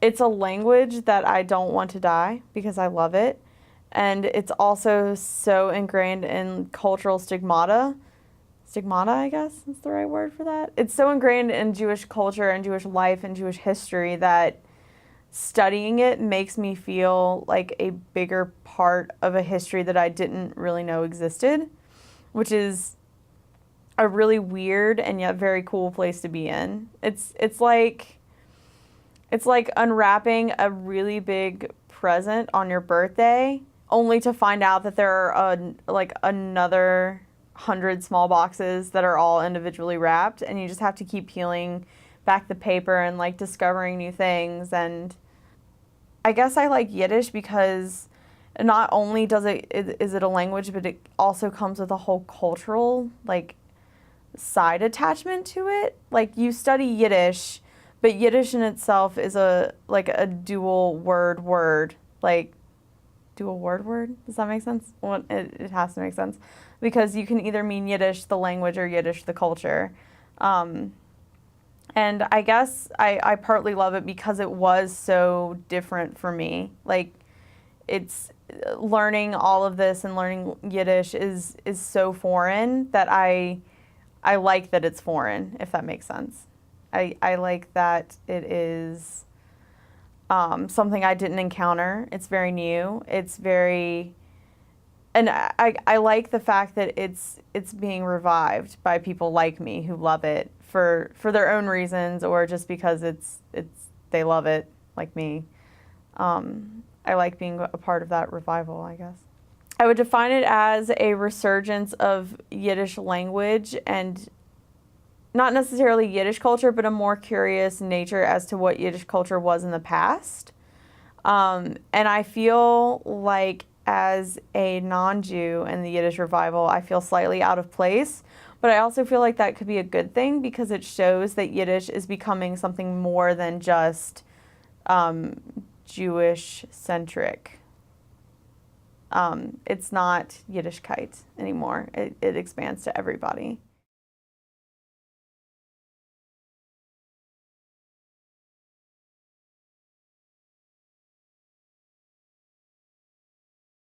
It's a language that I don't want to die because I love it. And it's also so ingrained in cultural stigmata. Stigmata, I guess is the right word for that. It's so ingrained in Jewish culture and Jewish life and Jewish history that studying it makes me feel like a bigger part of a history that I didn't really know existed, which is a really weird and yet very cool place to be in. It's like unwrapping a really big present on your birthday, only to find out that there are like another 100 small boxes that are all individually wrapped, and you just have to keep peeling back the paper and like discovering new things. And I guess I like Yiddish because not only is it a language, but it also comes with a whole cultural like side attachment to it. Like you study Yiddish, but Yiddish in itself is a dual word. Like dual word? Does that make sense? Well, it has to make sense because you can either mean Yiddish the language or Yiddish the culture. And I guess I partly love it because it was so different for me. Like it's learning all of this and learning Yiddish is so foreign that I like that it's foreign, if that makes sense. I like that it is something I didn't encounter. It's very new. It's very, and I like the fact that it's being revived by people like me who love it for their own reasons or just because they love it like me. I like being a part of that revival, I guess. I would define it as a resurgence of Yiddish language and not necessarily Yiddish culture, but a more curious nature as to what Yiddish culture was in the past. And I feel like as a non-Jew in the Yiddish revival, I feel slightly out of place, but I also feel like that could be a good thing because it shows that Yiddish is becoming something more than just Jewish-centric. It's not Yiddishkeit anymore. It expands to everybody.